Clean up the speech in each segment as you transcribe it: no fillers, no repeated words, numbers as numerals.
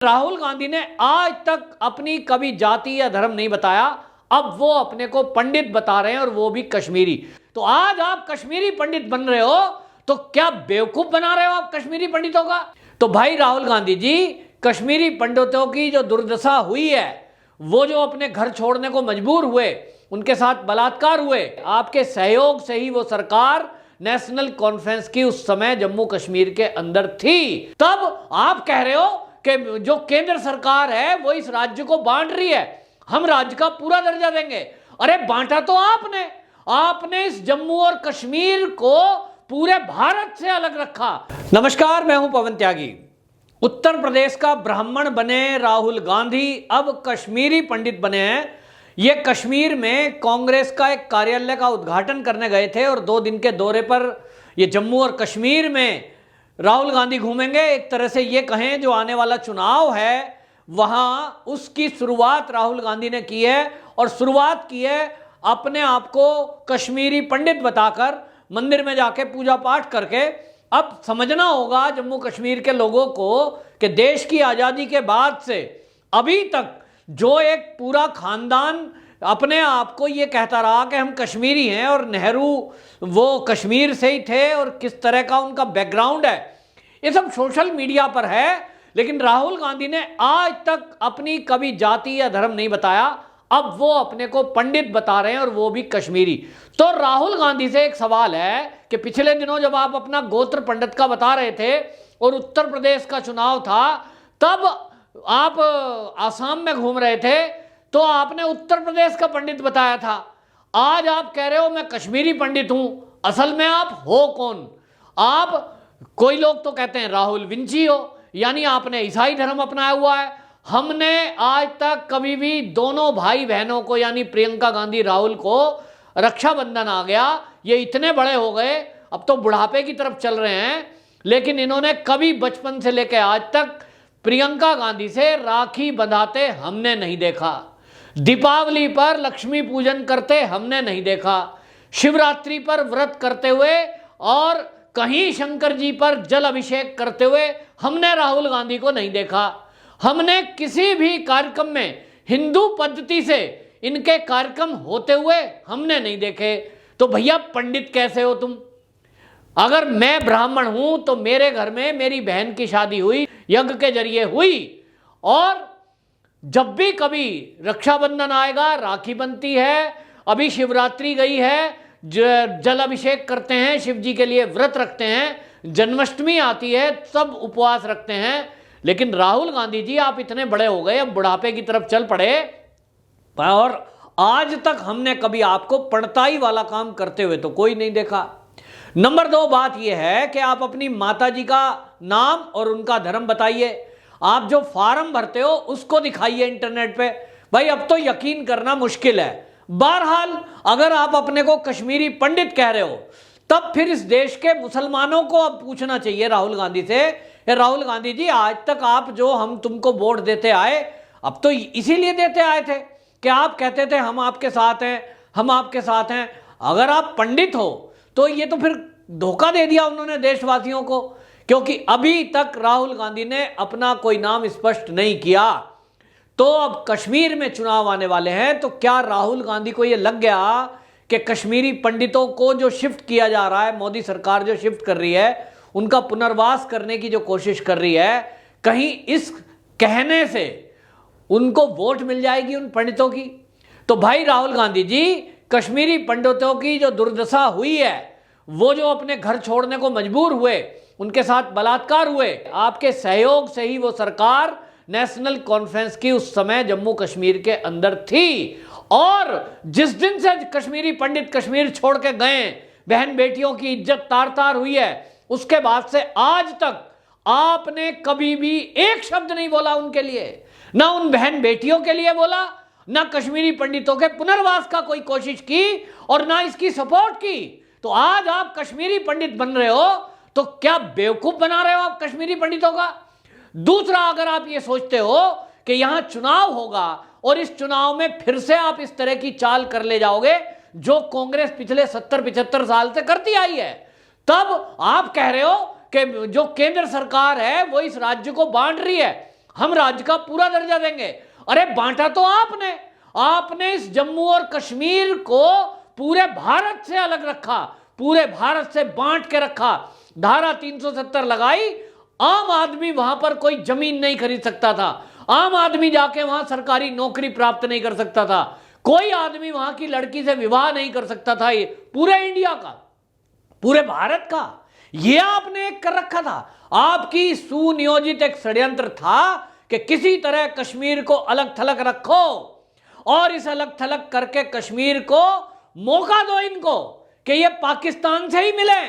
राहुल गांधी ने आज तक अपनी कभी जाति या धर्म नहीं बताया, अब वो अपने को पंडित बता रहे हैं और वो भी कश्मीरी। तो आज आप कश्मीरी पंडित बन रहे हो, तो क्या बेवकूफ बना रहे हो आप कश्मीरी पंडितों का? तो भाई राहुल गांधी जी, कश्मीरी पंडितों की जो दुर्दशा हुई है, वो जो अपने घर छोड़ने को मजबूर हुए, उनके साथ बलात्कार हुए, आपके सहयोग से ही वो सरकार नेशनल कॉन्फ्रेंस की उस समय जम्मू कश्मीर के अंदर थी। तब आप कह रहे हो कि जो केंद्र सरकार है वो इस राज्य को बांट रही है, हम राज्य का पूरा दर्जा देंगे। अरे बांटा तो आपने इस जम्मू और कश्मीर को पूरे भारत से अलग रखा। नमस्कार, मैं हूं पवन त्यागी। उत्तर प्रदेश का ब्राह्मण बने राहुल गांधी अब कश्मीरी पंडित बने हैं। ये कश्मीर में कांग्रेस का एक कार्यालय का उद्घाटन करने गए थे और 2 दिन के दौरे पर ये जम्मू और कश्मीर में राहुल गांधी घूमेंगे। एक तरह से ये कहें जो आने वाला चुनाव है वहां उसकी शुरुआत राहुल गांधी ने की है, और शुरुआत की है अपने आप को कश्मीरी पंडित बताकर, मंदिर में जाके पूजा पाठ करके। अब समझना होगा जम्मू कश्मीर के लोगों को कि देश की आज़ादी के बाद से अभी तक जो एक पूरा खानदान अपने आप को ये कहता रहा कि हम कश्मीरी हैं, और नेहरू वो कश्मीर से ही थे और किस तरह का उनका बैकग्राउंड है, ये सब सोशल मीडिया पर है। लेकिन राहुल गांधी ने आज तक अपनी कभी जाति या धर्म नहीं बताया, अब वो अपने को पंडित बता रहे हैं और वो भी कश्मीरी। तो राहुल गांधी से एक सवाल है कि पिछले दिनों जब आप अपना गोत्र पंडित का बता रहे थे और उत्तर प्रदेश का चुनाव था, तब आप आसाम में घूम रहे थे तो आपने उत्तर प्रदेश का पंडित बताया था। आज आप कह रहे हो मैं कश्मीरी पंडित हूं। असल में आप हो कौन? आप, कोई लोग तो कहते हैं राहुल विंची हो, यानी आपने ईसाई धर्म अपनाया हुआ है। हमने आज तक कभी भी दोनों भाई बहनों को, यानी प्रियंका गांधी राहुल को, रक्षाबंधन आ गया, ये इतने बड़े हो गए, अब तो बुढ़ापे की तरफ चल रहे हैं, लेकिन इन्होंने कभी बचपन से लेकर आज तक प्रियंका गांधी से राखी बंधाते हमने नहीं देखा। दीपावली पर लक्ष्मी पूजन करते हमने नहीं देखा। शिवरात्रि पर व्रत करते हुए और कहीं शंकर जी पर जल अभिषेक करते हुए हमने राहुल गांधी को नहीं देखा। हमने किसी भी कार्यक्रम में हिंदू पद्धति से इनके कार्यक्रम होते हुए हमने नहीं देखे। तो भैया पंडित कैसे हो तुम? अगर मैं ब्राह्मण हूं तो मेरे घर में मेरी बहन की शादी हुई, यज्ञ के जरिए हुई, और जब भी कभी रक्षाबंधन आएगा राखी बनती है, अभी शिवरात्रि गई है, जल अभिषेक करते हैं, शिव जी के लिए व्रत रखते हैं, जन्माष्टमी आती है, सब उपवास रखते हैं। लेकिन राहुल गांधी जी, आप इतने बड़े हो गए, अब बुढ़ापे की तरफ चल पड़े, और आज तक हमने कभी आपको पढ़ताई वाला काम करते हुए तो कोई नहीं देखा। नंबर 2 बात यह है कि आप अपनी माता जी का नाम और उनका धर्म बताइए। आप जो फॉर्म भरते हो उसको दिखाइए इंटरनेट पे। भाई अब तो यकीन करना मुश्किल है। बहरहाल, अगर आप अपने को कश्मीरी पंडित कह रहे हो, तब फिर इस देश के मुसलमानों को अब पूछना चाहिए राहुल गांधी से, राहुल गांधी जी, आज तक आप जो हम तुमको वोट देते आए, अब तो इसीलिए देते आए थे कि आप कहते थे हम आपके साथ हैं, हम आपके साथ हैं। अगर आप पंडित हो तो ये तो फिर धोखा दे दिया उन्होंने देशवासियों को, क्योंकि अभी तक राहुल गांधी ने अपना कोई नाम स्पष्ट नहीं किया। तो अब कश्मीर में चुनाव आने वाले हैं, तो क्या राहुल गांधी को ये लग गया कि कश्मीरी पंडितों को जो शिफ्ट किया जा रहा है, मोदी सरकार जो शिफ्ट कर रही है, उनका पुनर्वास करने की जो कोशिश कर रही है, कहीं इस कहने से उनको वोट मिल जाएगी उन पंडितों की? तो भाई राहुल गांधी जी, कश्मीरी पंडितों की जो दुर्दशा हुई है, वो जो अपने घर छोड़ने को मजबूर हुए, उनके साथ बलात्कार हुए, आपके सहयोग से ही वो सरकार नेशनल कॉन्फ्रेंस की उस समय जम्मू कश्मीर के अंदर थी। और जिस दिन से कश्मीरी पंडित कश्मीर छोड़ के गए, बहन बेटियों की इज्जत तार तार हुई है, उसके बाद से आज तक आपने कभी भी एक शब्द नहीं बोला उनके लिए, ना उन बहन बेटियों के लिए बोला, ना कश्मीरी पंडितों के पुनर्वास का कोई कोशिश की, और ना इसकी सपोर्ट की। तो आज आप कश्मीरी पंडित बन रहे हो, तो क्या बेवकूफ बना रहे हो आप कश्मीरी पंडितों का? दूसरा, अगर आप ये सोचते हो कि यहां चुनाव होगा और इस चुनाव में फिर से आप इस तरह की चाल कर ले जाओगे जो कांग्रेस पिछले 70-75 साल से करती आई है, तब आप कह रहे हो कि जो केंद्र सरकार है वो इस राज्य को बांट रही है, हम राज्य का पूरा दर्जा देंगे। अरे बांटा तो आपने इस जम्मू और कश्मीर को पूरे भारत से अलग रखा, पूरे भारत से बांट के रखा, धारा 370 लगाई। आम आदमी वहां पर कोई जमीन नहीं खरीद सकता था, आम आदमी जाके वहां सरकारी नौकरी प्राप्त नहीं कर सकता था, कोई आदमी वहां की लड़की से विवाह नहीं कर सकता था। ये पूरे इंडिया का, पूरे भारत का ये आपने एक कर रखा था। आपकी सुनियोजित एक षड्यंत्र था कि किसी तरह कश्मीर को अलग थलग रखो और इस अलग थलग करके कश्मीर को मौका दो इनको कि ये पाकिस्तान से ही मिले,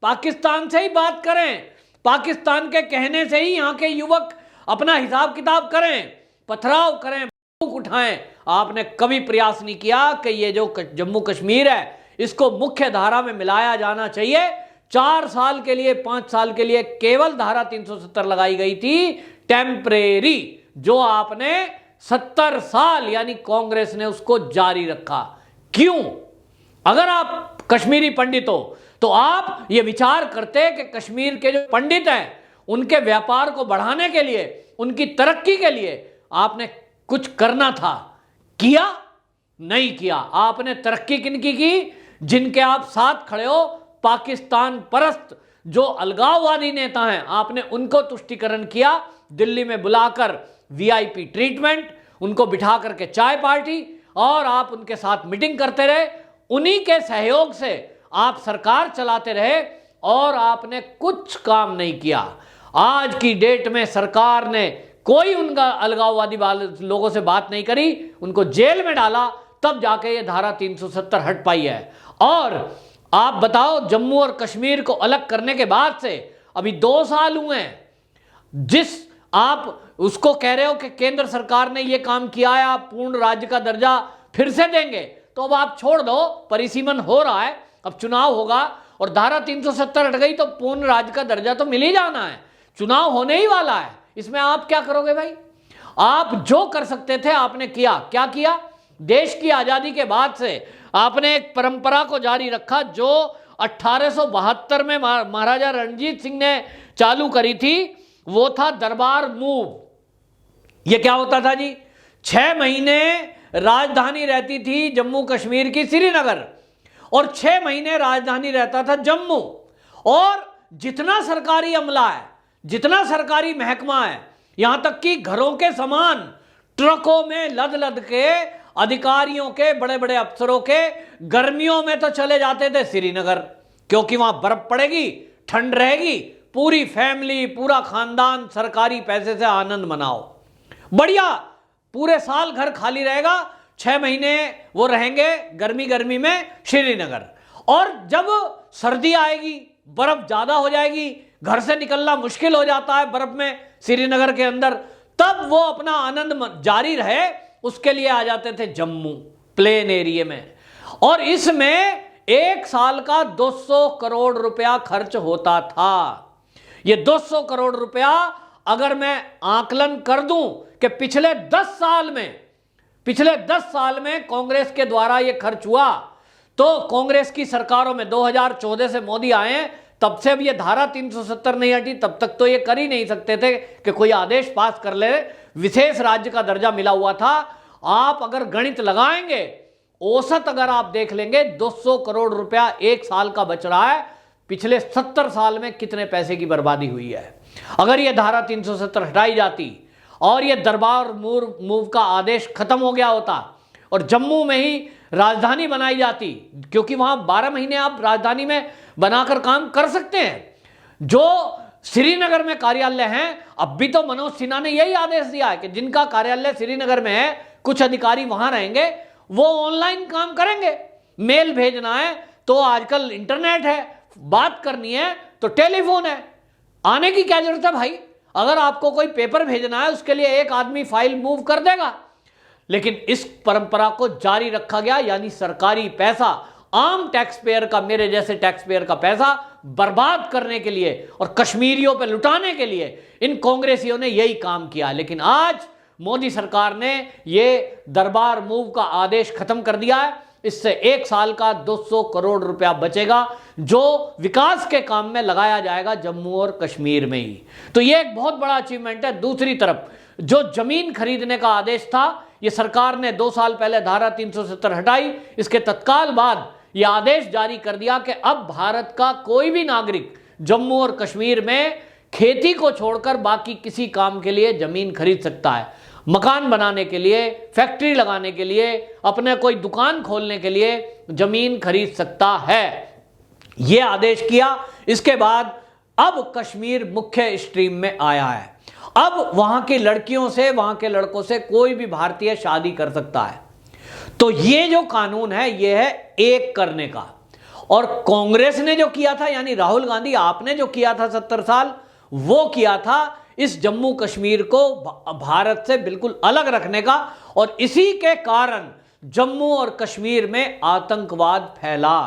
पाकिस्तान से ही बात करें, पाकिस्तान के कहने से ही यहां के युवक अपना हिसाब किताब करें, पथराव करें, बंदूक उठाएं। आपने कभी प्रयास नहीं किया कि ये जो जम्मू कश्मीर है इसको मुख्य धारा में मिलाया जाना चाहिए। 4 साल के लिए, 5 साल के लिए केवल धारा 370 लगाई गई थी टेम्परेरी, जो आपने 70 साल यानी कांग्रेस ने उसको जारी रखा। क्यों? अगर आप कश्मीरी पंडित हो तो आप ये विचार करते कि कश्मीर के जो पंडित हैं उनके व्यापार को बढ़ाने के लिए, उनकी तरक्की के लिए आपने कुछ करना था। किया? नहीं किया। आपने तरक्की किनकी की? जिनके आप साथ खड़े हो, पाकिस्तान परस्त जो अलगाववादी नेता हैं, आपने उनको तुष्टीकरण किया। दिल्ली में बुलाकर वीआईपी ट्रीटमेंट, उनको बिठा करके चाय पार्टी और आप उनके साथ मीटिंग करते रहे। उन्हीं के सहयोग से आप सरकार चलाते रहे और आपने कुछ काम नहीं किया। आज की डेट में सरकार ने कोई उनका अलगाववादी लोगों से बात नहीं करी, उनको जेल में डाला, तब जाके ये धारा 370 हट पाई है। और आप बताओ, जम्मू और कश्मीर को अलग करने के बाद से अभी 2 साल हुए हैं, जिस आप उसको कह रहे हो कि केंद्र सरकार ने ये काम किया है, आप पूर्ण राज्य का दर्जा फिर से देंगे, तो अब आप छोड़ दो, परिसीमन हो रहा है, अब चुनाव होगा और धारा 370 हट गई तो पूर्ण राज्य का दर्जा तो मिल ही जाना है, चुनाव होने ही वाला है। इसमें आप क्या करोगे भाई? आप जो कर सकते थे आपने किया। क्या किया? देश की आजादी के बाद से आपने एक परंपरा को जारी रखा जो 1872 में महाराजा रणजीत सिंह ने चालू करी थी, वो था दरबार मूव। ये क्या होता था जी? 6 महीने राजधानी रहती थी जम्मू कश्मीर की श्रीनगर और 6 महीने राजधानी रहता था जम्मू। और जितना सरकारी अमला है, जितना सरकारी महकमा है, यहां तक कि घरों के सामान ट्रकों में लद लद के अधिकारियों के, बड़े बड़े अफसरों के गर्मियों में तो चले जाते थे श्रीनगर, क्योंकि वहां बर्फ पड़ेगी, ठंड रहेगी, पूरी फैमिली, पूरा खानदान सरकारी पैसे से आनंद मनाओ, बढ़िया, पूरे साल घर खाली रहेगा, 6 महीने वो रहेंगे गर्मी में श्रीनगर। और जब सर्दी आएगी, बर्फ ज्यादा हो जाएगी, घर से निकलना मुश्किल हो जाता है बर्फ में श्रीनगर के अंदर, तब वो अपना आनंद जारी रहे उसके लिए आ जाते थे जम्मू प्लेन एरिया में। और इसमें 1 साल का 200 करोड़ रुपया खर्च होता था। ये 200 करोड़ रुपया अगर मैं आकलन कर दूं कि पिछले 10 साल में कांग्रेस के द्वारा यह खर्च हुआ, तो कांग्रेस की सरकारों में 2014 से मोदी आए, तब से अब ये धारा 370 नहीं हटी, तब तक तो ये कर ही नहीं सकते थे कि कोई आदेश पास कर ले, विशेष राज्य का दर्जा मिला हुआ था। आप अगर गणित लगाएंगे, औसत अगर आप देख लेंगे, 200 करोड़ रुपया 1 साल का बच रहा है। पिछले 70 साल में कितने पैसे की बर्बादी हुई है। अगर ये धारा 370 हटाई जाती और ये दरबार मूव का आदेश खत्म हो गया होता और जम्मू में ही राजधानी बनाई जाती, क्योंकि वहां 12 महीने आप राजधानी में बनाकर काम कर सकते हैं। जो श्रीनगर में कार्यालय हैं, अब भी तो मनोज सिन्हा ने यही आदेश दिया है कि जिनका कार्यालय श्रीनगर में है, कुछ अधिकारी वहां रहेंगे, वो ऑनलाइन काम करेंगे। मेल भेजना है तो आजकल इंटरनेट है, बात करनी है तो टेलीफोन है, आने की क्या जरूरत है भाई? अगर आपको कोई पेपर भेजना है उसके लिए एक आदमी फाइल मूव कर देगा। लेकिन इस परंपरा को जारी रखा गया, यानी सरकारी पैसा, आम टैक्स पेयर का, मेरे जैसे टैक्स पेयर का पैसा बर्बाद करने के लिए और कश्मीरियों पर लुटाने के लिए इन कांग्रेसियों ने यही काम किया। लेकिन आज मोदी सरकार ने ये दरबार मूव का आदेश खत्म कर दिया है। इससे 1 साल का 200 करोड़ रुपया बचेगा, जो विकास के काम में लगाया जाएगा जम्मू और कश्मीर में ही। तो ये एक बहुत बड़ा अचीवमेंट है। दूसरी तरफ जो जमीन खरीदने का आदेश था, ये सरकार ने 2 साल पहले धारा 370 हटाई। इसके तत्काल बाद ये आदेश जारी कर दिया कि अब भारत का कोई भी नागरिक जम्मू और कश्मीर में खेती को छोड़कर बाकी किसी काम के लिए जमीन खरीद सकता है। मकान बनाने के लिए, फैक्ट्री लगाने के लिए, अपने कोई दुकान खोलने के लिए जमीन खरीद सकता है। यह आदेश किया। इसके बाद अब कश्मीर मुख्य स्ट्रीम में आया है। अब वहां की लड़कियों से, वहां के लड़कों से कोई भी भारतीय शादी कर सकता है। तो ये जो कानून है, ये है एक करने का। और कांग्रेस ने जो किया था, यानी राहुल गांधी आपने जो किया था 70 साल, वो किया था इस जम्मू कश्मीर को भारत से बिल्कुल अलग रखने का। और इसी के कारण जम्मू और कश्मीर में आतंकवाद फैला,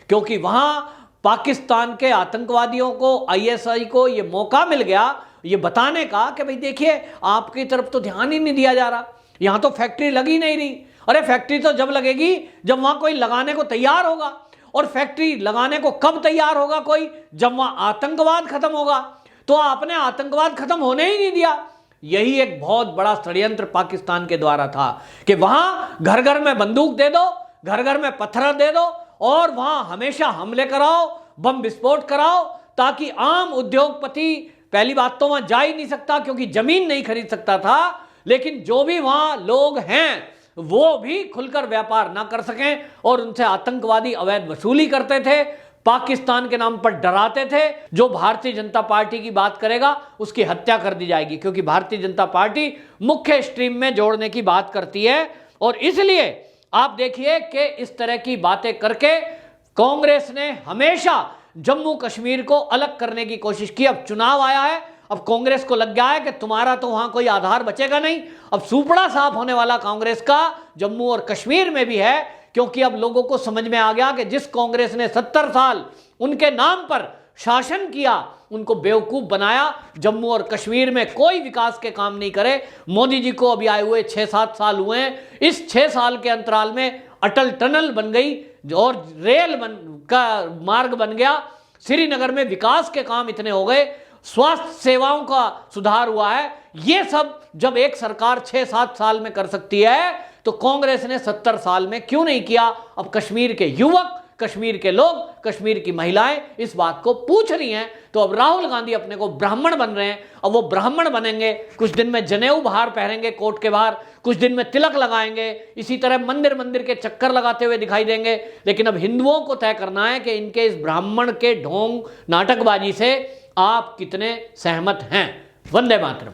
क्योंकि वहां पाकिस्तान के आतंकवादियों को, आईएसआई को ये मौका मिल गया ये बताने का कि भाई देखिए आपकी तरफ तो ध्यान ही नहीं दिया जा रहा, यहां तो फैक्ट्री लगी नहीं रही। अरे फैक्ट्री तो जब लगेगी जब वहां कोई लगाने को तैयार होगा। और फैक्ट्री लगाने को कब तैयार होगा कोई? जब वहां आतंकवाद खत्म होगा। तो आपने आतंकवाद खत्म होने ही नहीं दिया। यही एक बहुत बड़ा षड्यंत्र पाकिस्तान के द्वारा था कि वहां घर घर में बंदूक दे दो, घर घर में पत्थर दे दो और वहां हमेशा हमले कराओ, बम विस्फोट कराओ, ताकि आम उद्योगपति, पहली बात तो वहां जा ही नहीं सकता क्योंकि जमीन नहीं खरीद सकता था, लेकिन जो भी वहां लोग हैं वो भी खुलकर व्यापार ना कर सकें और उनसे आतंकवादी अवैध वसूली करते थे, पाकिस्तान के नाम पर डराते थे। जो भारतीय जनता पार्टी की बात करेगा उसकी हत्या कर दी जाएगी, क्योंकि भारतीय जनता पार्टी मुख्य स्ट्रीम में जोड़ने की बात करती है। और इसलिए आप देखिए कि इस तरह की बातें करके कांग्रेस ने हमेशा जम्मू कश्मीर को अलग करने की कोशिश की। अब चुनाव आया है, अब कांग्रेस को लग गया है कि तुम्हारा तो वहां कोई आधार बचेगा नहीं। अब सुपड़ा साफ होने वाला कांग्रेस का जम्मू और कश्मीर में भी है, क्योंकि अब लोगों को समझ में आ गया कि जिस कांग्रेस ने 70 साल उनके नाम पर शासन किया, उनको बेवकूफ बनाया। जम्मू और कश्मीर में कोई विकास के काम नहीं करे। मोदी जी को अभी आए हुए 6-7 साल हुए हैं। इस 6 साल के अंतराल में अटल टनल बन गई और रेल का मार्ग बन गया। श्रीनगर में विकास के काम इतने हो गए, स्वास्थ्य सेवाओं का सुधार हुआ है। ये सब जब एक सरकार 6-7 साल में कर सकती है तो कांग्रेस ने 70 साल में क्यों नहीं किया? अब कश्मीर के युवक, कश्मीर के लोग, कश्मीर की महिलाएं इस बात को पूछ रही हैं। तो अब राहुल गांधी अपने को ब्राह्मण बन रहे हैं। अब वो ब्राह्मण बनेंगे, कुछ दिन में जनेऊ बाहर पहनेंगे कोर्ट के बाहर, कुछ दिन में तिलक लगाएंगे, इसी तरह मंदिर मंदिर के चक्कर लगाते हुए दिखाई देंगे। लेकिन अब हिंदुओं को तय करना है कि इनके इस ब्राह्मण के ढोंग नाटकबाजी से आप कितने सहमत हैं। वंदे मातरम।